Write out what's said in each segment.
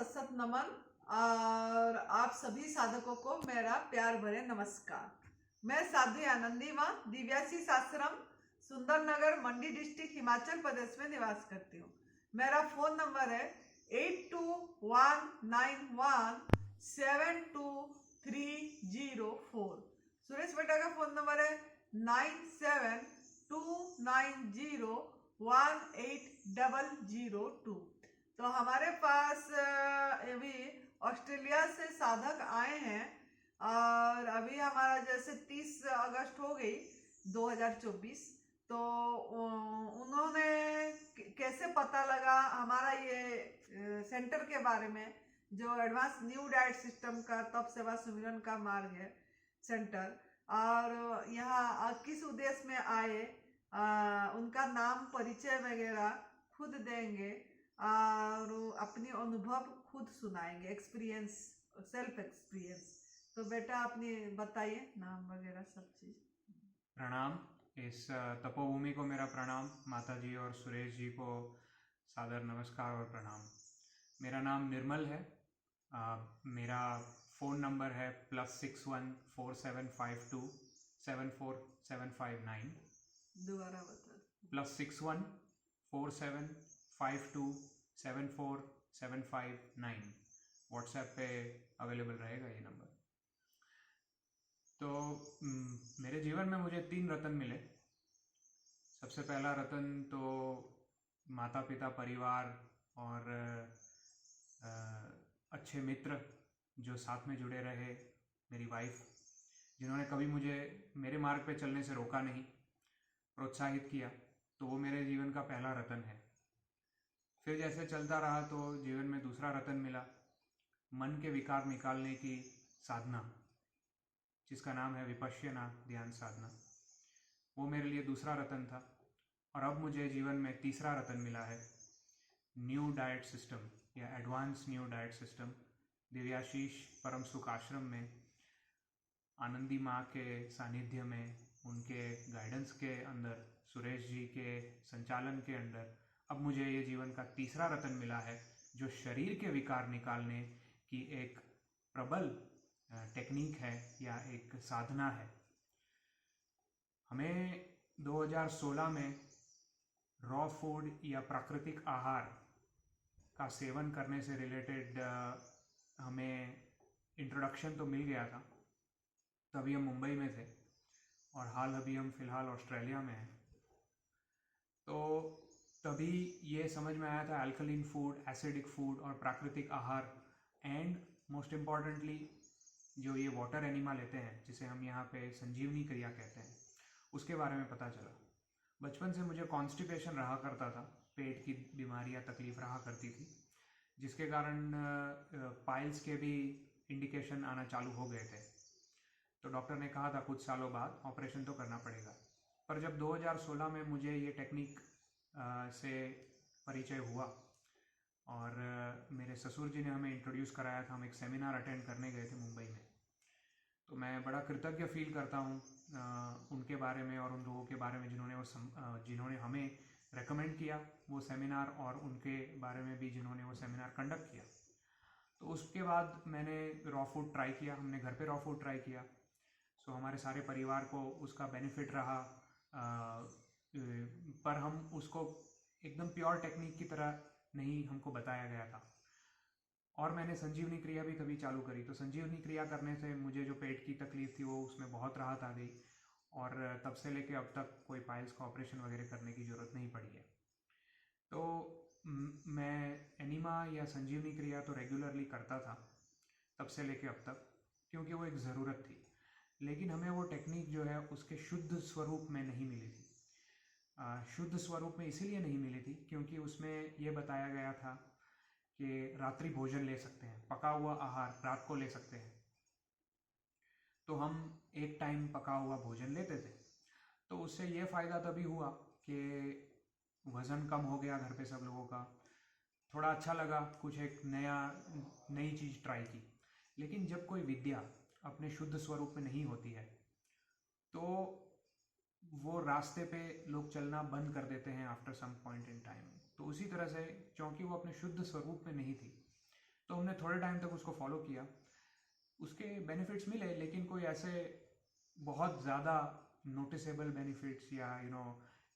सशत नमन और आप सभी साधकों को मेरा प्यार भरे नमस्कार। मैं साध्वी आनंदी माँ दिव्याशीष आश्रम सुंदरनगर मंडी डिस्ट्रिक्ट हिमाचल प्रदेश में निवास करती हूँ। मेरा फोन नंबर है 8219172304। सुरेश बेटा का फोन नंबर है 9729018002। तो हमारे पास अभी ऑस्ट्रेलिया से साधक आए हैं और अभी हमारा जैसे 30 अगस्त हो गई 2024। तो उन्होंने कैसे पता लगा हमारा ये सेंटर के बारे में, जो एडवांस न्यू डाइट सिस्टम का तप सेवा सुमिरन का मार्ग है सेंटर, और यहाँ किस उद्देश्य में आए, उनका नाम परिचय वगैरह खुद देंगे और अपनी अनुभव खुद सुनाएंगे, एक्सपीरियंस, सेल्फ एक्सपीरियंस। तो बेटा अपनी बताइए नाम वगैरह सब चीज। प्रणाम। इस तपोभूमि को मेरा प्रणाम। माता जी और सुरेश जी को सादर नमस्कार और प्रणाम। मेरा नाम निर्मल है। मेरा फ़ोन नंबर है +614752744759। दोबारा बता। +614752744759। व्हाट्सएप पे अवेलेबल रहेगा ये नंबर। तो मेरे जीवन में मुझे 3 रत्न मिले। सबसे पहला रत्न तो माता पिता, परिवार और अच्छे मित्र जो साथ में जुड़े रहे, मेरी वाइफ, जिन्होंने कभी मुझे मेरे मार्ग पे चलने से रोका नहीं, प्रोत्साहित किया, तो वो मेरे जीवन का पहला रत्न है। फिर जैसे चलता रहा तो जीवन में दूसरा रत्न मिला, मन के विकार निकालने की साधना, जिसका नाम है विपश्यना ध्यान साधना। वो मेरे लिए दूसरा रत्न था। और अब मुझे जीवन में तीसरा रत्न मिला है, न्यू डाइट सिस्टम या एडवांस न्यू डाइट सिस्टम। दिव्याशीष परम सुख आश्रम में आनंदी माँ के सानिध्य में, उनके गाइडेंस के अंदर, सुरेश जी के संचालन के अंदर अब मुझे ये जीवन का तीसरा रत्न मिला है, जो शरीर के विकार निकालने की एक प्रबल टेक्निक है या एक साधना है। हमें 2016 में रॉ फूड या प्राकृतिक आहार का सेवन करने से रिलेटेड हमें इंट्रोडक्शन तो मिल गया था। तभी हम मुंबई में थे और अभी हम फ़िलहाल ऑस्ट्रेलिया में हैं। तो तभी ये समझ में आया था अल्कलीन फूड, एसिडिक फूड और प्राकृतिक आहार, एंड मोस्ट इम्पॉर्टेंटली जो ये वाटर एनिमा लेते हैं, जिसे हम यहाँ पे संजीवनी क्रिया कहते हैं, उसके बारे में पता चला। बचपन से मुझे कॉन्स्टिपेशन रहा करता था, पेट की बीमारियाँ तकलीफ रहा करती थी, जिसके कारण पाइल्स के भी इंडिकेशन आना चालू हो गए थे। तो डॉक्टर ने कहा था कुछ सालों बाद ऑपरेशन तो करना पड़ेगा। पर जब 2016 में मुझे ये टेक्निक से परिचय हुआ और मेरे ससुर जी ने हमें इंट्रोड्यूस कराया था, हम एक सेमिनार अटेंड करने गए थे मुंबई में, तो मैं बड़ा कृतज्ञ फील करता हूँ उनके बारे में और उन लोगों के बारे में जिन्होंने हमें रेकमेंड किया वो सेमिनार, और उनके बारे में भी जिन्होंने वो सेमिनार कंडक्ट किया। तो उसके बाद मैंने रॉ फूड ट्राई किया, हमने घर पे रॉ फूड ट्राई किया। सो हमारे सारे परिवार को उसका बेनिफिट रहा, पर हम उसको एकदम प्योर टेक्निक की तरह नहीं हमको बताया गया था। और मैंने संजीवनी क्रिया भी कभी चालू करी, तो संजीवनी क्रिया करने से मुझे जो पेट की तकलीफ थी वो उसमें बहुत राहत आ गई, और तब से लेके अब तक कोई पाइल्स का ऑपरेशन वगैरह करने की ज़रूरत नहीं पड़ी है। तो मैं एनिमा या संजीवनी क्रिया तो रेगुलरली करता था तब से लेके अब तक, क्योंकि वो एक ज़रूरत थी। लेकिन हमें वो टेक्निक जो है उसके शुद्ध स्वरूप में नहीं मिली थी। शुद्ध स्वरूप में इसीलिए नहीं मिली थी क्योंकि उसमें ये बताया गया था कि रात्रि भोजन ले सकते हैं, पका हुआ आहार रात को ले सकते हैं। तो हम एक टाइम पका हुआ भोजन लेते थे, तो उससे ये फ़ायदा तभी हुआ कि वज़न कम हो गया घर पे सब लोगों का, थोड़ा अच्छा लगा, कुछ एक नई चीज़ ट्राई की। लेकिन जब कोई विद्या अपने शुद्ध स्वरूप में नहीं होती है तो वो रास्ते पे लोग चलना बंद कर देते हैं after some point in time. तो उसी तरह से क्योंकि वो अपने शुद्ध स्वरूप में नहीं थी, तो हमने थोड़े टाइम तक उसको फॉलो किया, उसके बेनिफिट्स मिले, लेकिन कोई ऐसे बहुत ज़्यादा नोटिसेबल बेनिफिट्स या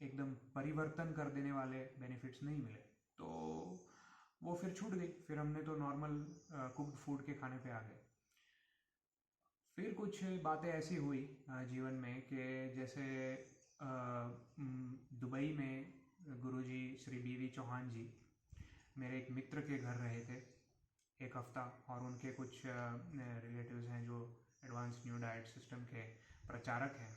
एकदम परिवर्तन कर देने वाले बेनिफिट्स नहीं मिले। तो वो फिर छूट गई, फिर हमने तो नॉर्मल कुक्ड फूड के खाने पे आ गए। फिर कुछ बातें ऐसी हुई जीवन में कि जैसे दुबई में गुरुजी श्री बीवी चौहान जी मेरे एक मित्र के घर रहे थे एक हफ्ता, और उनके कुछ रिलेटिव्स हैं जो एडवांस न्यू डाइट सिस्टम के प्रचारक हैं,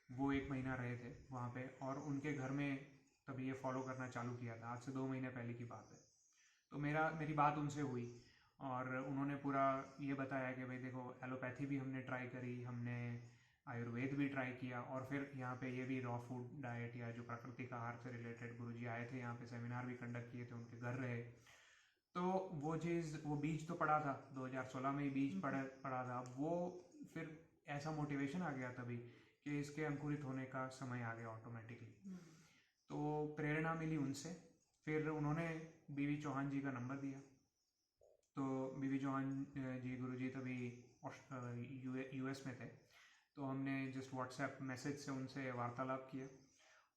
वो 1 महीना रहे थे वहाँ पे, और उनके घर में तभी ये फॉलो करना चालू किया था। आज से 2 महीने पहले की बात है। तो मेरी बात उनसे हुई और उन्होंने पूरा ये बताया कि भाई देखो, एलोपैथी भी हमने ट्राई करी, हमने आयुर्वेद भी ट्राई किया, और फिर यहाँ पे ये भी रॉ फूड डाइट या जो प्राकृतिक आहार से रिलेटेड गुरुजी आए थे यहाँ पे, सेमिनार भी कंडक्ट किए थे, उनके घर रहे। तो वो बीज तो पड़ा था, 2016 में ही बीज पड़ा था। वो फिर ऐसा मोटिवेशन आ गया तभी कि इसके अंकुरित होने का समय आ गया ऑटोमेटिकली। तो प्रेरणा मिली उनसे। फिर उन्होंने बीवी चौहान जी का नंबर दिया। तो बीवी चौहान जी गुरुजी तभी यूएस में थे, तो हमने जस्ट व्हाट्सएप मैसेज से उनसे वार्तालाप किया,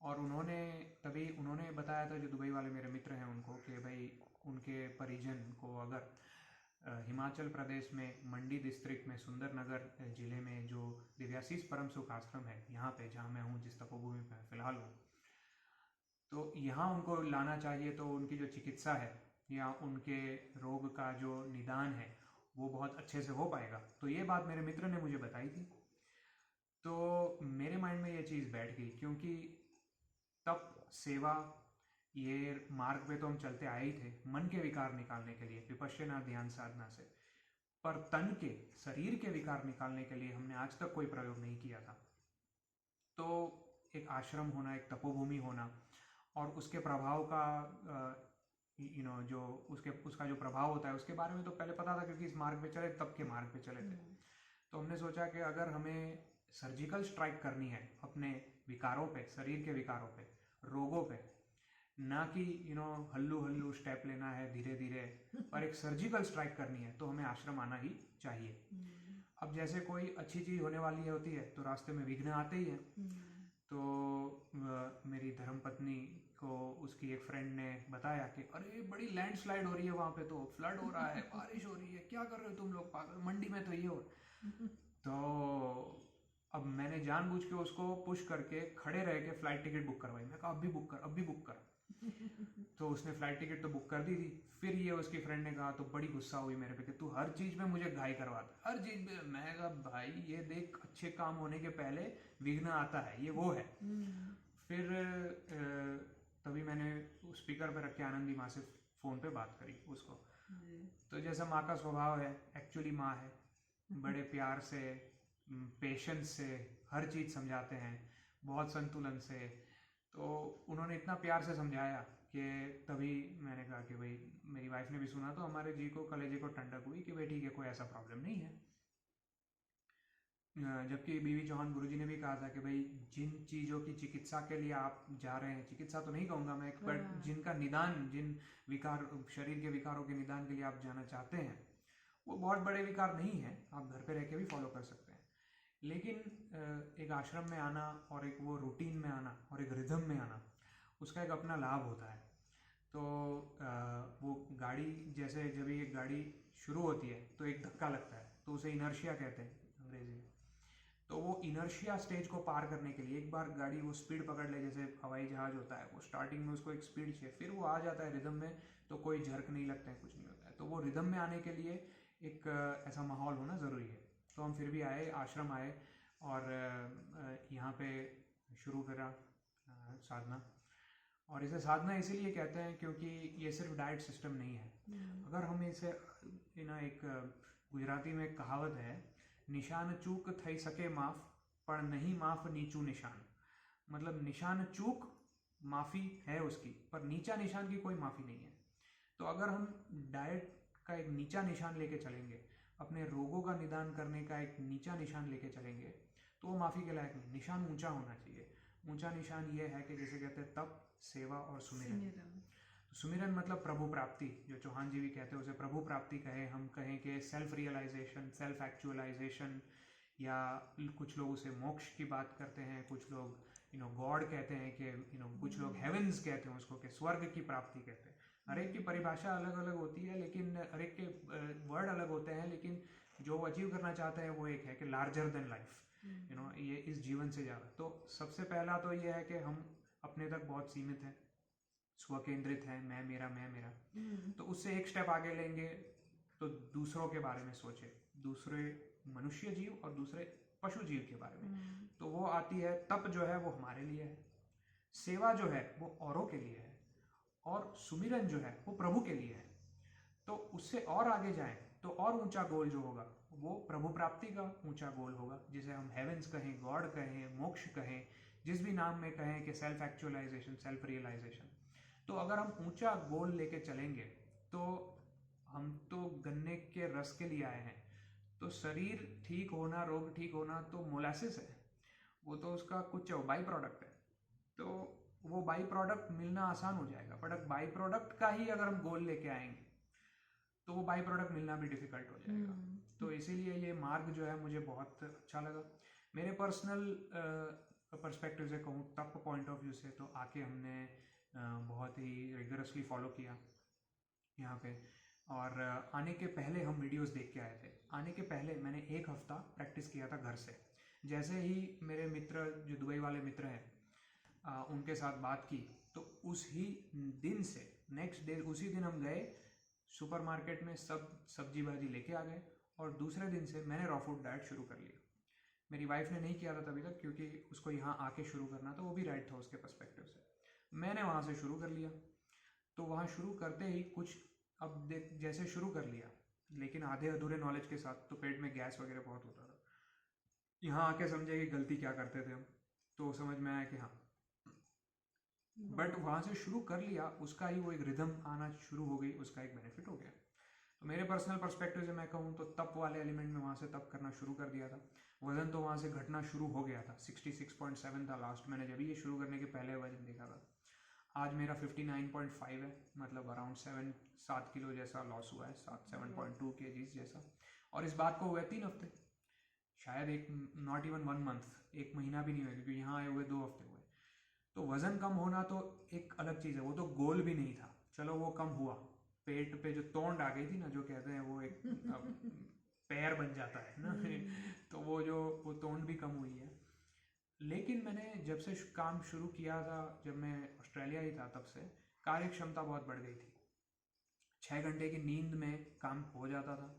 और उन्होंने बताया था, जो दुबई वाले मेरे मित्र हैं उनको, कि भाई उनके परिजन को अगर हिमाचल प्रदेश में मंडी डिस्ट्रिक्ट में सुंदरनगर ज़िले में जो दिव्याशीष परम सुख आश्रम है, यहाँ पे जहाँ मैं हूँ, जिस तपोभूमि में फ़िलहाल हूँ, तो यहाँ उनको लाना चाहिए। तो उनकी जो चिकित्सा है या उनके रोग का जो निदान है वो बहुत अच्छे से हो पाएगा। तो ये बात मेरे मित्र ने मुझे बताई थी। तो मेरे माइंड में ये चीज़ बैठ गई, क्योंकि तप, सेवा, ये मार्ग पे तो हम चलते आए ही थे मन के विकार निकालने के लिए, विपश्यना ध्यान साधना से, पर तन के, शरीर के विकार निकालने के लिए हमने आज तक कोई प्रयोग नहीं किया था। तो एक आश्रम होना, एक तपोभूमि होना, और उसके प्रभाव का जो उसका जो प्रभाव होता है उसके बारे में तो पहले पता था, क्योंकि इस मार्ग पे चले, तप के मार्ग पे चले थे। तो हमने सोचा कि अगर हमें सर्जिकल स्ट्राइक करनी है अपने विकारों पे, शरीर के विकारों पे, रोगों पे, ना कि हल्लू हल्लू स्टेप लेना है धीरे धीरे, पर एक सर्जिकल स्ट्राइक करनी है, तो हमें आश्रम आना ही चाहिए। अब जैसे कोई अच्छी चीज़ होने वाली होती है तो रास्ते में विघ्न आते ही हैं। तो मेरी धर्मपत्नी को उसकी एक फ्रेंड ने बताया कि अरे बड़ी लैंडस्लाइड हो रही है वहाँ पे, तो फ्लड हो रहा है, बारिश हो रही है, क्या कर रहे हो तुम लोग पागल, मंडी में तो ये हो। तो अब मैंने जानबूझ के उसको पुश करके खड़े रह के फ्लाइट टिकट बुक करवाई। मैं कहा अब भी बुक कर, अब भी बुक कर। तो उसने फ्लाइट टिकट तो बुक कर दी थी। फिर ये उसकी फ्रेंड ने कहा, तो बड़ी गुस्सा हुई मेरे पे कि तू हर चीज़ में मुझे घाई करवाता, हर चीज़ में। मैं कहा भाई ये देख, अच्छे काम होने के पहले विघ्न आता है, ये वो है। फिर तभी मैंने स्पीकर पे रख के आनंदी माँ से फ़ोन पे बात करी उसको। तो जैसा माँ का स्वभाव है, एक्चुअली माँ है, बड़े प्यार से, पेशेंस से हर चीज़ समझाते हैं, बहुत संतुलन से। तो उन्होंने इतना प्यार से समझाया कि तभी मैंने कहा कि भाई, मेरी वाइफ ने भी सुना तो हमारे जी को, कलेजे को ठंडक हुई कि भाई ठीक है, कोई ऐसा प्रॉब्लम नहीं है। जबकि बीवी चौहान गुरुजी ने भी कहा था कि भाई जिन चीज़ों की चिकित्सा के लिए आप जा रहे हैं, चिकित्सा तो नहीं कहूँगा मैं, बट जिनका निदान, जिन विकार, शरीर के विकारों के निदान के लिए आप जाना चाहते हैं, वो बहुत बड़े विकार नहीं हैं, आप घर पे रह के भी फॉलो कर सकते हैं। लेकिन एक आश्रम में आना और एक वो रूटीन में आना और एक रिदम में आना, उसका एक अपना लाभ होता है। तो वो गाड़ी, जैसे जब ये गाड़ी शुरू होती है तो एक धक्का लगता है, तो उसे इनर्शिया कहते हैं अंग्रेजी में। तो वो इनर्शिया स्टेज को पार करने के लिए, एक बार गाड़ी वो स्पीड पकड़ ले, जैसे हवाई जहाज होता है, वो स्टार्टिंग में उसको एक स्पीड चाहिए, फिर वो आ जाता है रिदम में, तो कोई झर्क नहीं लगता है, कुछ नहीं होता है। तो वो रिदम में आने के लिए एक ऐसा माहौल होना ज़रूरी है। तो हम फिर भी आए, आश्रम आए, और यहाँ पे शुरू करा साधना। और इसे साधना इसीलिए कहते हैं क्योंकि ये सिर्फ डाइट सिस्टम नहीं है। अगर हम इसे एक गुजराती में एक कहावत है, निशान चूक थई सके माफ़, पर नहीं माफ़ नीचू निशान। मतलब निशान चूक माफ़ी है उसकी, पर नीचा निशान की कोई माफ़ी नहीं है। तो अगर हम डाइट का एक नीचा निशान लेके चलेंगे, अपने रोगों का निदान करने का एक नीचा निशान लेके चलेंगे, तो वो माफ़ी के लायक नहीं। निशान ऊंचा होना चाहिए। ऊंचा निशान ये है कि जैसे कहते हैं तप, सेवा और सुमिरन। सुमिरन मतलब प्रभु प्राप्ति, जो चौहान जी भी कहते हैं उसे प्रभु प्राप्ति कहें, हम कहें कि सेल्फ रियलाइजेशन, सेल्फ एक्चुअलाइजेशन, या कुछ लोग उसे मोक्ष की बात करते हैं, कुछ लोग गॉड कहते हैं कि कुछ लोग हेवंस कहते हैं उसको, कि स्वर्ग की प्राप्ति कहते हैं। हर एक की परिभाषा अलग अलग होती है, लेकिन हर एक के वर्ड अलग होते हैं, लेकिन जो वो अचीव करना चाहते हैं वो एक है कि लार्जर देन लाइफ, ये इस जीवन से ज़्यादा। तो सबसे पहला तो ये है कि हम अपने तक बहुत सीमित हैं, स्वकेंद्रित हैं, मैं मेरा। तो उससे एक स्टेप आगे लेंगे तो दूसरों के बारे में सोचे, दूसरे मनुष्य जीव और दूसरे पशु जीव के बारे में। तो वो आती है तप, जो है वो हमारे लिए है, सेवा जो है वो औरों के लिए है, और सुमिरन जो है वो प्रभु के लिए है। तो उससे और आगे जाएं तो और ऊंचा गोल जो होगा वो प्रभु प्राप्ति का ऊंचा गोल होगा, जिसे हम हेवेंस कहें, गॉड कहें, मोक्ष कहें, जिस भी नाम में कहें, कि सेल्फ एक्चुअलाइजेशन, सेल्फ रियलाइजेशन। तो अगर हम ऊंचा गोल लेके चलेंगे तो हम तो गन्ने के रस के लिए आए हैं, तो शरीर ठीक होना, रोग ठीक होना तो मोलासिस है, वो तो उसका कुछ बाई प्रोडक्ट है। तो वो बाई प्रोडक्ट मिलना आसान हो जाएगा, बट बाई प्रोडक्ट का ही अगर हम गोल लेके आएंगे तो वो बाई प्रोडक्ट मिलना भी डिफिकल्ट हो जाएगा। तो इसीलिए ये मार्ग जो है मुझे बहुत अच्छा लगा। मेरे पर्सनल पर्सपेक्टिव से कहूँ, तप पॉइंट ऑफ व्यू से, तो आके हमने बहुत ही रिगरसली फॉलो किया यहाँ पे। और आने के पहले हम वीडियोस देख के आए थे। आने के पहले मैंने 1 हफ्ता प्रैक्टिस किया था घर से। जैसे ही मेरे मित्र, जो दुबई वाले मित्र हैं, उनके साथ बात की, तो उस ही दिन से नेक्स्ट डे, उसी दिन हम गए सुपरमार्केट में, सब सब्जी भाजी लेके आ गए, और दूसरे दिन से मैंने रॉ फूड डाइट शुरू कर लिया। मेरी वाइफ ने नहीं किया था तभी तक, क्योंकि उसको यहाँ आके शुरू करना था, वो भी राइट था उसके पर्सपेक्टिव से। मैंने वहाँ से शुरू कर लिया। तो वहाँ शुरू करते ही कुछ, अब देख, जैसे शुरू कर लिया, लेकिन आधे अधूरे नॉलेज के साथ, तो पेट में गैस वगैरह बहुत होता था। यहाँ आके समझे कि गलती क्या करते थे हम, तो समझ में आया कि हाँ, बट वहाँ से शुरू कर लिया, उसका ही वो एक रिदम आना शुरू हो गई, उसका एक बेनिफिट हो गया। तो मेरे पर्सनल पर्सपेक्टिव से मैं कहूँ तो तप वाले एलिमेंट में वहाँ से तप करना शुरू कर दिया था। वजन तो वहाँ से घटना शुरू हो गया था, 66.7 था लास्ट मैंने जब ये शुरू करने के पहले वजन देखा था। आज मेरा 59.5 है, मतलब अराउंड 7 किलो जैसा लॉस हुआ है, 7.2 kgs जैसा। और इस बात को हुए 3 हफ्ते, शायद एक, नॉट इवन 1 मंथ, 1 महीना भी नहीं हुआ, क्योंकि यहाँ आए हुए 2 हफ्ते हुए। तो वजन कम होना तो एक अलग चीज़ है, वो तो गोल भी नहीं था, चलो वो कम हुआ। पेट पे जो तोंड आ गई थी ना, जो कहते हैं वो एक पैर बन जाता है ना, तो वो तोंड भी कम हुई है। लेकिन मैंने जब से काम शुरू किया था, जब मैं ऑस्ट्रेलिया ही था, तब से कार्य क्षमता बहुत बढ़ गई थी। 6 घंटे की नींद में काम हो जाता था,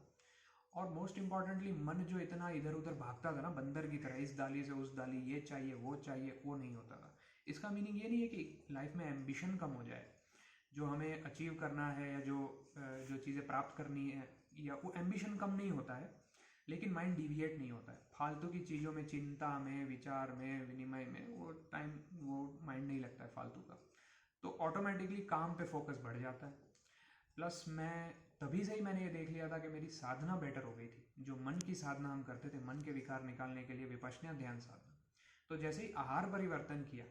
और मोस्ट इम्पॉर्टेंटली मन जो इतना इधर उधर भागता था ना, बंदर की तरह, इस डाली से उस डाली, ये चाहिए वो चाहिए, वो नहीं होता था। इसका मीनिंग ये नहीं है कि लाइफ में एम्बिशन कम हो जाए, जो हमें अचीव करना है या जो चीज़ें प्राप्त करनी है, या वो एम्बिशन कम नहीं होता है, लेकिन माइंड डिविएट नहीं होता है फालतू की चीज़ों में, चिंता में, विचार में, विनिमय में, वो माइंड नहीं लगता है फालतू का। तो ऑटोमेटिकली काम पे फोकस बढ़ जाता है। प्लस तभी से ही मैंने ये देख लिया था कि मेरी साधना बेटर हो गई थी। जो मन की साधना हम करते थे, मन के विकार निकालने के लिए, विपश्यना ध्यान साधना, तो जैसे ही आहार परिवर्तन किया,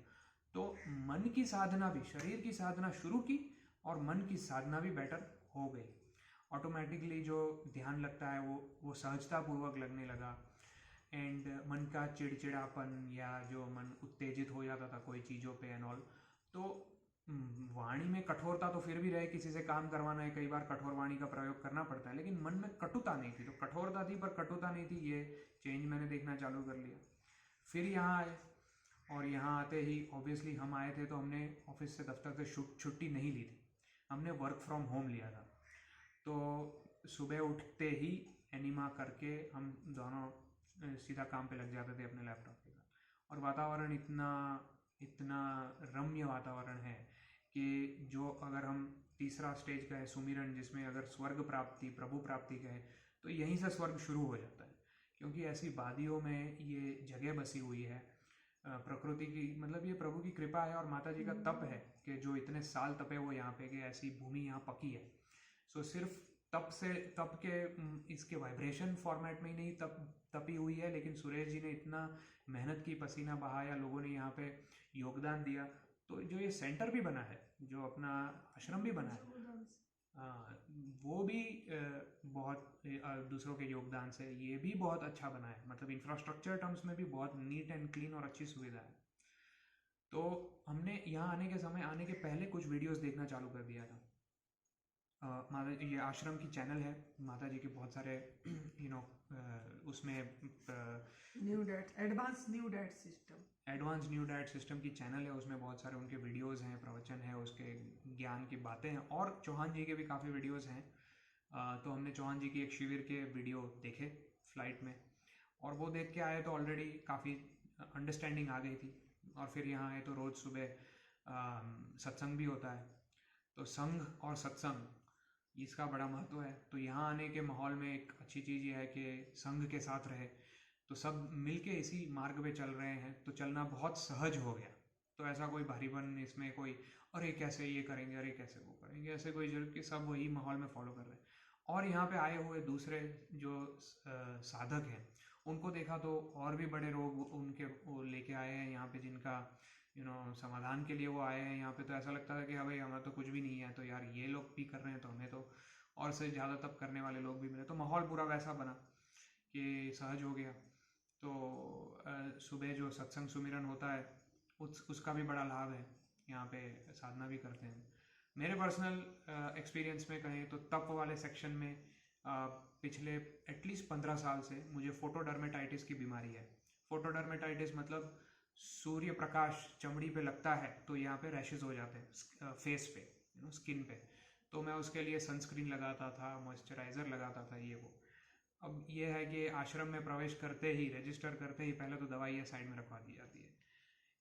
तो मन की साधना भी, शरीर की साधना शुरू की, और मन की साधना भी बेटर हो गई। ऑटोमेटिकली जो ध्यान लगता है वो सहजतापूर्वक लगने लगा। एंड मन का चिड़चिड़ापन, या जो मन उत्तेजित हो जाता था कोई चीज़ों पे एंड ऑल, तो वाणी में कठोरता तो फिर भी रहे, किसी से काम करवाना है, कई बार कठोर वाणी का प्रयोग करना पड़ता है, लेकिन मन में कटुता नहीं थी। तो कठोरता थी पर कटुता नहीं थी, ये चेंज मैंने देखना चालू कर लिया। फिर यहाँ आए, और यहाँ आते ही ऑब्वियसली हम आए थे तो हमने ऑफिस से, दफ्तर से छुट्टी नहीं ली थी, हमने वर्क फ्रॉम होम लिया था। तो सुबह उठते ही एनिमा करके हम दोनों सीधा काम पे लग जाते थे अपने लैपटॉप के साथ। और वातावरण इतना रम्य वातावरण है कि जो, अगर हम तीसरा स्टेज का है सुमिरन, जिसमें अगर स्वर्ग प्राप्ति, प्रभु प्राप्ति का है, तो यहीं से स्वर्ग शुरू हो जाता है। क्योंकि ऐसी वादियों में ये जगह बसी हुई है, प्रकृति की, मतलब ये प्रभु की कृपा है और माता जी का तप है कि जो इतने साल तपे वो यहाँ पे, कि ऐसी भूमि यहाँ पकी है। सो सिर्फ तप के इसके वाइब्रेशन फॉर्मेट में ही नहीं तपी हुई है, लेकिन सुरेश जी ने इतना मेहनत की, पसीना बहाया, लोगों ने यहाँ पे योगदान दिया, तो जो ये सेंटर भी बना है, जो अपना आश्रम भी बना है, वो भी बहुत दूसरों के योगदान से ये भी बहुत अच्छा बना है। मतलब इंफ्रास्ट्रक्चर टर्म्स में भी बहुत नीट एंड क्लीन और अच्छी सुविधा है। तो हमने यहाँ आने के पहले कुछ वीडियोस देखना चालू कर दिया था। माता ये आश्रम की चैनल है, माता जी के बहुत सारे उसमें एडवांस न्यू डाइट सिस्टम की चैनल है, उसमें बहुत सारे उनके वीडियोस हैं, प्रवचन है, उसके ज्ञान की बातें हैं, और चौहान जी के भी काफ़ी वीडियोस हैं। तो हमने चौहान जी की एक शिविर के वीडियो देखे फ्लाइट में, और वो देख के आए तो ऑलरेडी काफ़ी अंडरस्टैंडिंग आ गई थी। और फिर यहाँ आए तो रोज़ सुबह सत्संग भी होता है। तो संघ और सत्संग इसका बड़ा महत्व है। तो यहाँ आने के माहौल में एक अच्छी चीज़ ये है कि संघ के साथ रहे, तो सब मिलके इसी मार्ग पे चल रहे हैं, तो चलना बहुत सहज हो गया। तो ऐसा कोई भारीपन इसमें कोई अरे कैसे ये करेंगे, अरे कैसे वो करेंगे, ऐसे कोई जरूरत कि सब वही माहौल में फॉलो कर रहे हैं। और यहाँ पे आए हुए दूसरे जो साधक हैं, उनको देखा तो और भी बड़े रोग उनके वो लेके आए हैं यहाँ पे, जिनका समाधान के लिए वो आए हैं यहाँ पे। तो ऐसा लगता था कि हाँ भाई हमारा तो कुछ भी नहीं है, तो यार ये लोग भी कर रहे हैं तो हमें तो और से ज़्यादा तब करने वाले लोग भी मिले। तो माहौल पूरा वैसा बना कि सहज हो गया। तो सुबह जो सत्संग सुमिरन होता है उसका भी बड़ा लाभ है, यहाँ पे साधना भी करते हैं। मेरे पर्सनल एक्सपीरियंस में कहें तो तप वाले सेक्शन में पिछले एटलीस्ट 15 साल से मुझे फोटोडर्मेटाइटिस की बीमारी है। फोटोडर्मेटाइटिस मतलब सूर्य प्रकाश चमड़ी पे लगता है तो यहाँ पे रैशेज हो जाते हैं फेस पे, स्किन पे। तो मैं उसके लिए सनस्क्रीन लगाता था, मॉइस्चराइज़र लगाता था, ये वो। अब ये है कि आश्रम में प्रवेश करते ही, रजिस्टर करते ही पहले तो दवाइयाँ साइड में रखवा दी जाती है,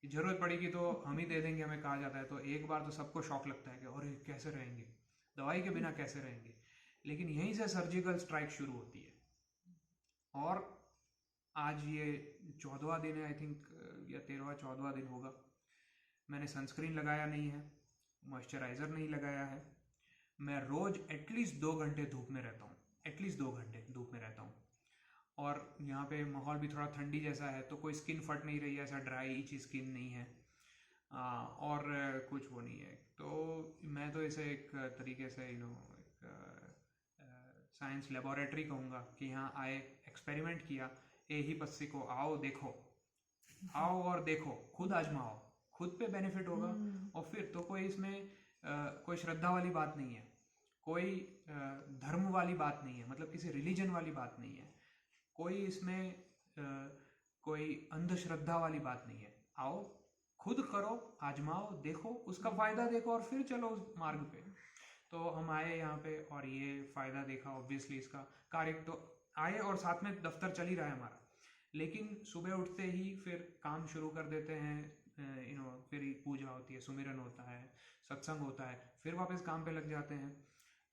ज़रूरत पड़ेगी तो हम ही दे देंगे, हमें कहा जाता है। तो एक बार तो सबको शौक लगता है कि अरे कैसे रहेंगे, दवाई के बिना कैसे रहेंगे। लेकिन यहीं से सर्जिकल स्ट्राइक शुरू होती है। और आज ये 14वां दिन है, आई थिंक, या 13वां-14वां दिन होगा। मैंने सनस्क्रीन लगाया नहीं है, मॉइस्चराइज़र नहीं लगाया है। मैं रोज़ एटलीस्ट 2 घंटे धूप में रहता हूँ, एटलीस्ट 2 घंटे धूप में रहता हूँ। और यहाँ पे माहौल भी थोड़ा ठंडी जैसा है, तो कोई स्किन फट नहीं रही है, ऐसा ड्राई इची स्किन नहीं है। और कुछ वो नहीं है। तो मैं तो इसे एक तरीके से एक साइंस लेबोरेटरी कहूँगा कि यहाँ आए, एक्सपेरिमेंट किया, ए ही पस्सी को आओ देखो, आओ और देखो, खुद आजमाओ, खुद पे बेनिफिट होगा। और फिर तो कोई इसमें कोई श्रद्धा वाली बात नहीं है, कोई धर्म वाली बात नहीं है, मतलब किसी रिलीजन वाली बात नहीं है, कोई इसमें कोई अंधश्रद्धा वाली बात नहीं है। आओ, खुद करो, आजमाओ, देखो, उसका फ़ायदा देखो और फिर चलो उस मार्ग पे। तो हम आए यहाँ पे और ये फ़ायदा देखा, ऑब्वियसली इसका कार्य तो आए, और साथ में दफ्तर चल ही रहा है हमारा। लेकिन सुबह उठते ही फिर काम शुरू कर देते हैं, फिर पूजा होती है, सुमिरन होता है, सत्संग होता है, फिर वापस काम पे लग जाते हैं।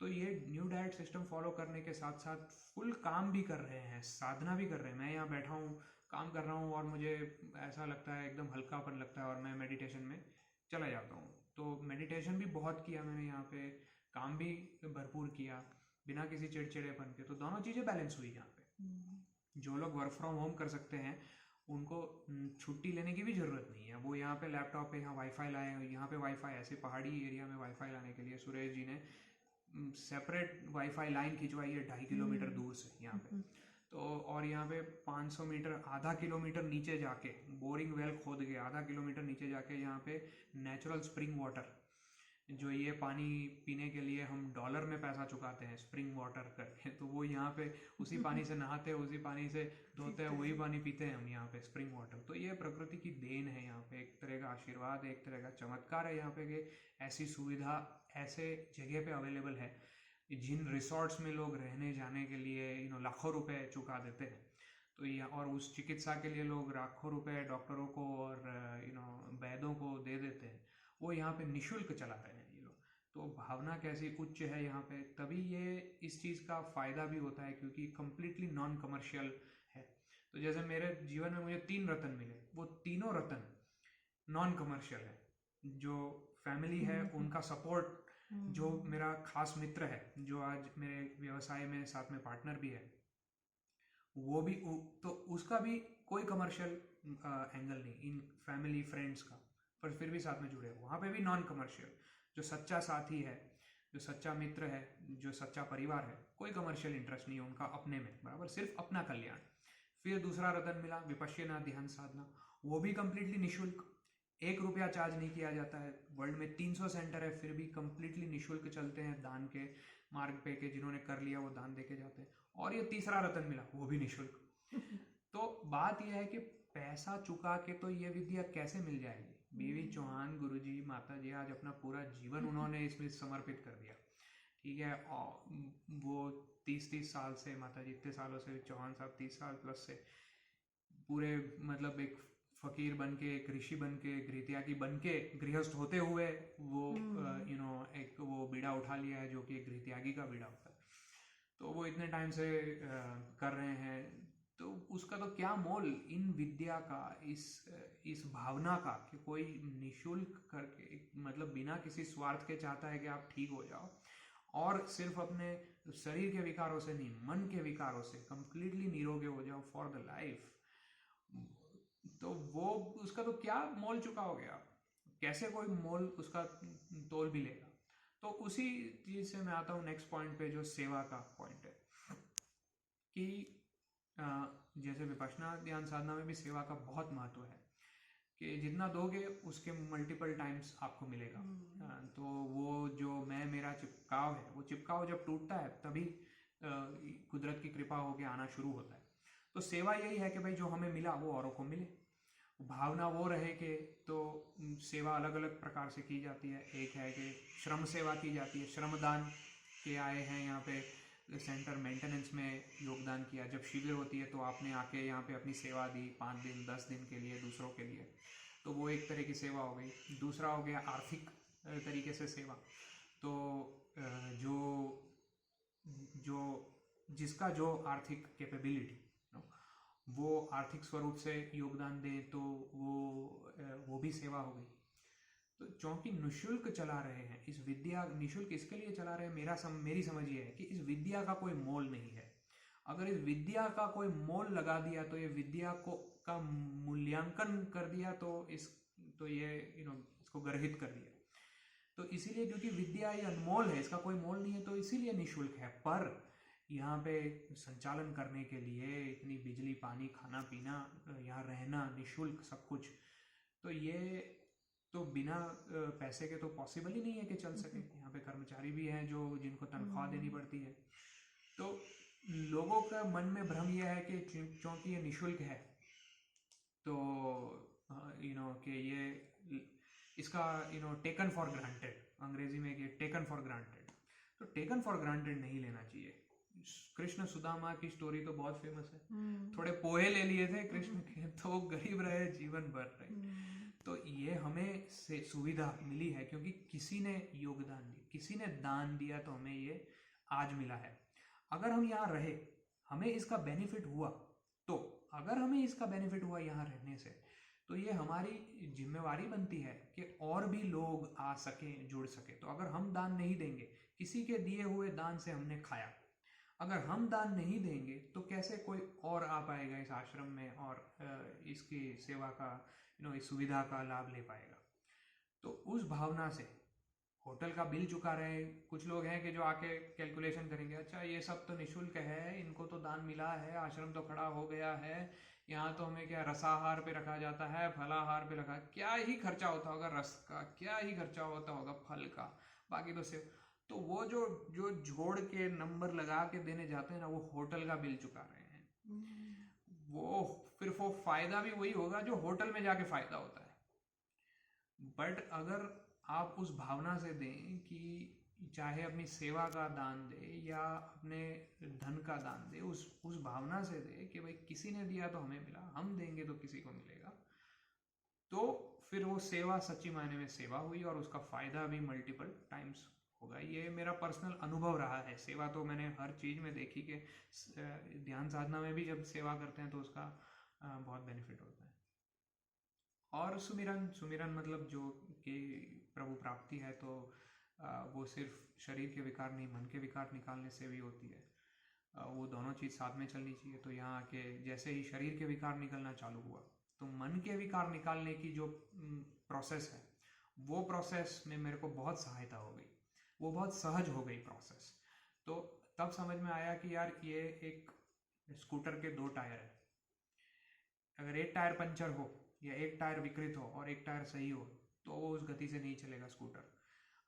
तो ये न्यू डाइट सिस्टम फॉलो करने के साथ साथ फुल काम भी कर रहे हैं, साधना भी कर रहे हैं। मैं यहाँ बैठा हूँ, काम कर रहा हूँ, और मुझे ऐसा लगता है, एकदम हल्कापन लगता है, और मैं मेडिटेशन में चला जाता हूँ। तो मेडिटेशन भी बहुत किया मैंने यहाँ पे, काम भी भरपूर किया बिना किसी चिड़चिड़ेपन के। तो दोनों चीज़ें बैलेंस हुई यहाँ पे। जो लोग वर्क फ्रॉम होम कर सकते हैं उनको छुट्टी लेने की भी ज़रूरत नहीं है। वो यहाँ पे लैपटॉप पे यहाँ वाईफाई लाए हैं। यहाँ पे वाईफाई, ऐसे पहाड़ी एरिया में वाईफाई लाने के लिए सुरेश जी ने सेपरेट वाईफाई लाइन खिंचवाई है 2.5 किलोमीटर दूर से यहाँ पे। तो और यहाँ पे 500 मीटर, आधा किलोमीटर नीचे जाके बोरिंग वेल खोद के आधा किलोमीटर नीचे जाके यहाँ पे नेचुरल स्प्रिंग वाटर, जो ये पानी पीने के लिए हम डॉलर में पैसा चुकाते हैं स्प्रिंग वाटर करके, तो वो यहाँ पे उसी पानी से नहाते हैं, उसी पानी से धोते हैं, वही पानी पीते हैं हम यहाँ पे, स्प्रिंग वाटर। तो ये प्रकृति की देन है यहाँ पे, एक तरह का आशीर्वाद है, एक तरह का चमत्कार है यहाँ पे कि ऐसी सुविधा ऐसे जगह पे अवेलेबल है। जिन रिसोर्ट्स में लोग रहने जाने के लिए लाखों रुपए चुका देते हैं, तो ये, और उस चिकित्सा के लिए लोग लाखों रुपए डॉक्टरों को और वैद्यों को दे देते हैं, वो यहाँ पे निशुल्क चला रहे हैं ये लोग। तो भावना कैसी उच्च है यहाँ पे, तभी ये इस चीज़ का फ़ायदा भी होता है, क्योंकि कम्प्लीटली नॉन कमर्शियल है। तो जैसे मेरे जीवन में मुझे 3 रत्न मिले, वो तीनों रत्न नॉन कमर्शियल है। जो फैमिली है उनका सपोर्ट, जो मेरा खास मित्र है, जो आज मेरे व्यवसाय में साथ में पार्टनर भी है, वो भी, तो उसका भी कोई कमर्शियल एंगल नहीं, इन फैमिली फ्रेंड्स का पर फिर भी साथ में जुड़े हो। वहाँ पे भी नॉन कमर्शियल, जो सच्चा साथी है, जो सच्चा मित्र है, जो सच्चा परिवार है, कोई कमर्शियल इंटरेस्ट नहीं है उनका अपने में, बराबर, सिर्फ अपना कल्याण। फिर दूसरा रतन मिला, विपश्यना, ध्यान साधना, वो भी कंप्लीटली निःशुल्क, 1 रुपया चार्ज नहीं किया जाता है। वर्ल्ड में 300 सेंटर है, फिर भी कंप्लीटली निःशुल्क चलते हैं, दान के मार्ग पे के जिन्होंने कर लिया वो दान देके जाते हैं। और ये तीसरा रतन मिला, वो भी निःशुल्क। तो बात यह है कि पैसा चुका के तो ये विद्या कैसे मिल जाएगी। बीवी चौहान गुरुजी, माता जी, आज अपना पूरा जीवन उन्होंने इसमें समर्पित कर दिया, ठीक है। और वो 30 साल से, माता जी इतने सालों से, चौहान साहब 30 साल प्लस से पूरे, मतलब एक फकीर बन के, एक ऋषि बन के, गृहत्यागी बन के, गृहस्थ होते हुए वो एक वो बीड़ा उठा लिया है जो कि एक गृहत्यागी का बीड़ा होता है। तो वो इतने टाइम से कर रहे हैं, तो उसका तो क्या मोल इन विद्या का, इस भावना का कि कोई निःशुल्क करके, मतलब बिना किसी स्वार्थ के चाहता है कि आप ठीक हो जाओ, और सिर्फ अपने शरीर के विकारों से नहीं, मन के विकारों से कंप्लीटली निरोगे हो जाओ फॉर द लाइफ। तो वो उसका तो क्या मोल चुकाओगे आप, कैसे कोई मोल उसका तोल भी लेगा। तो उसी चीज से मैं आता हूँ नेक्स्ट पॉइंट पे, जो सेवा का पॉइंट है, कि जैसे विपश्यना ध्यान साधना में भी सेवा का बहुत महत्व है, कि जितना दोगे उसके मल्टीपल टाइम्स आपको मिलेगा। तो वो जो मैं मेरा चिपकाव है, वो चिपकाव जब टूटता है तभी कुदरत की कृपा होके आना शुरू होता है। तो सेवा यही है कि भाई जो हमें मिला वो औरों को मिले, भावना वो रहे कि, तो सेवा अलग अलग प्रकार से की जाती है। एक है कि श्रम सेवा की जाती है, श्रमदान के आए हैं यहाँ पे सेंटर, मेंटेनेंस में योगदान किया। जब शिविर होती है तो आपने आके यहाँ पे अपनी सेवा दी 5 दिन 10 दिन के लिए दूसरों के लिए, तो वो एक तरह की सेवा हो गई। दूसरा हो गया आर्थिक तरीके से सेवा, तो जो जो जिसका जो आर्थिक कैपेबिलिटी, वो आर्थिक स्वरूप से योगदान दे, तो वो भी सेवा हो गई। तो चूंकि निःशुल्क चला रहे हैं इस विद्या, निःशुल्क इसके लिए चला रहे हैं, मेरी समझ ये है कि इस विद्या का कोई मोल नहीं है। अगर इस विद्या का कोई मोल लगा दिया, तो ये विद्या को का मूल्यांकन कर दिया, तो ये इसको गर्हित कर दिया। तो इसीलिए, क्योंकि विद्या ये अनमोल है, इसका कोई मोल नहीं है, तो इसीलिए निःशुल्क है। पर यहाँ पे संचालन करने के लिए इतनी बिजली, पानी, खाना पीना, यहाँ रहना निःशुल्क सब कुछ, तो ये तो बिना पैसे के तो पॉसिबल ही नहीं है कि चल सके। यहाँ पे कर्मचारी भी हैं जो जिनको तनख्वाह देनी पड़ती है। तो लोगों का मन में भ्रम यह है कि क्योंकि ये निःशुल्क है, तो कि ये इसका टेकन फॉर ग्रांटेड, अंग्रेजी में कि टेकन फॉर ग्रांटेड, तो टेकन फॉर ग्रांटेड नहीं लेना चाहिए। कृष्ण सुदामा की स्टोरी तो बहुत फेमस है। थोड़े पोहे ले लिए थे कृष्ण के, तो गरीब रहे, जीवन भर रहे। तो ये हमें से सुविधा मिली है क्योंकि किसी ने योगदान दिया, किसी ने दान दिया, तो हमें ये आज मिला है। अगर हम यहाँ रहे, हमें इसका बेनिफिट हुआ, तो अगर हमें इसका बेनिफिट हुआ यहाँ रहने से, तो ये हमारी जिम्मेवारी बनती है कि और भी लोग आ सके, जुड़ सके। तो अगर हम दान नहीं देंगे, किसी के दिए हुए दान से हमने खाया, अगर हम दान नहीं देंगे तो कैसे कोई और आ पाएगा इस आश्रम में और इसकी सेवा का, इस सुविधा का लाभ ले पाएगा। तो उस भावना से होटल का बिल चुका रहे, कुछ लोग हैं कि जो आके कैलकुलेशन करेंगे, अच्छा ये सब तो निःशुल्क है, इनको तो दान मिला है, आश्रम तो खड़ा हो गया है, यहाँ तो हमें क्या रसाहार पे रखा जाता है, फलाहार पे रखा, क्या ही खर्चा होता होगा रस का, क्या ही खर्चा होता होगा फल का, बाकी तो सिर्फ, तो वो जो जोड़ के नंबर लगा के देने जाते हैं ना, वो होटल का बिल चुका रहे हैं। वो फिर वो फायदा भी वही होगा जो होटल में जाके फायदा होता है। बट अगर आप उस भावना से दें कि चाहे अपनी सेवा का दान दे या अपने धन का दान दे, उस भावना से दे कि भाई किसी ने दिया तो हमें मिला, हम देंगे तो किसी को मिलेगा, तो फिर वो सेवा सच्ची मायने में सेवा हुई और उसका फायदा भी मल्टीपल टाइम्स होगा। ये मेरा पर्सनल अनुभव रहा है। सेवा तो मैंने हर चीज़ में देखी कि ध्यान साधना में भी जब सेवा करते हैं तो उसका बहुत बेनिफिट होता है। और सुमिरन मतलब जो कि प्रभु प्राप्ति है, तो वो सिर्फ शरीर के विकार नहीं, मन के विकार निकालने से भी होती है। वो दोनों चीज़ साथ में चलनी चाहिए। तो यहाँ के जैसे ही शरीर के विकार निकलना चालू हुआ, तो मन के विकार निकालने की जो प्रोसेस है, वो प्रोसेस में मेरे को बहुत सहायता हो गई, वो बहुत सहज हो गई प्रोसेस। तो तब समझ में आया कि यार ये एक स्कूटर के 2 टायर है, अगर एक टायर पंचर हो या एक टायर विकृत हो और एक टायर सही हो तो वो उस गति से नहीं चलेगा स्कूटर।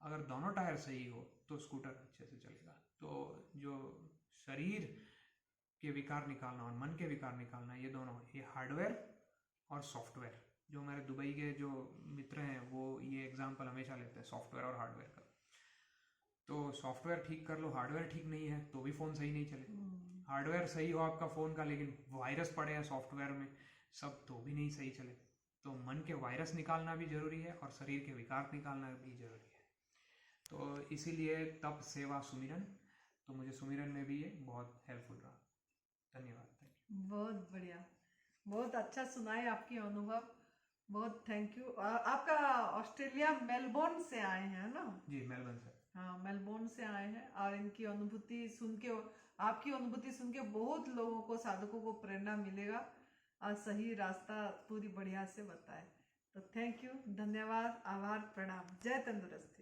अगर दोनों टायर सही हो तो स्कूटर अच्छे से चलेगा। तो जो शरीर के विकार निकालना और मन के विकार निकालना, ये दोनों, ये हार्डवेयर और सॉफ्टवेयर, जो हमारे दुबई के जो मित्र हैं वो ये एग्जाम्पल हमेशा लेते हैं सॉफ्टवेयर और हार्डवेयर का। तो सॉफ्टवेयर ठीक कर लो, हार्डवेयर ठीक नहीं है तो भी फ़ोन सही नहीं चले। हार्डवेयर सही हो आपका फ़ोन का लेकिन वायरस पड़े हैं सॉफ्टवेयर में सब, तो भी नहीं सही चले। तो मन के वायरस निकालना भी ज़रूरी है और शरीर के विकार निकालना भी ज़रूरी है। तो इसीलिए तप सेवा सुमिरन, तो मुझे सुमिरन में भी ये बहुत हेल्पफुल रहा। धन्यवाद। बहुत बढ़िया, बहुत अच्छा सुनाए आपके अनुभव, बहुत थैंक यू। आपका ऑस्ट्रेलिया मेलबोर्न से आए हैं ना? जी, मेलबर्न से। हाँ, मेलबोर्न से आए हैं और इनकी अनुभूति सुन के, आपकी अनुभूति सुन के बहुत लोगों को, साधकों को प्रेरणा मिलेगा और सही रास्ता पूरी बढ़िया से बताए। तो थैंक यू, धन्यवाद, आभार, प्रणाम। जय तंदुरुस्ती।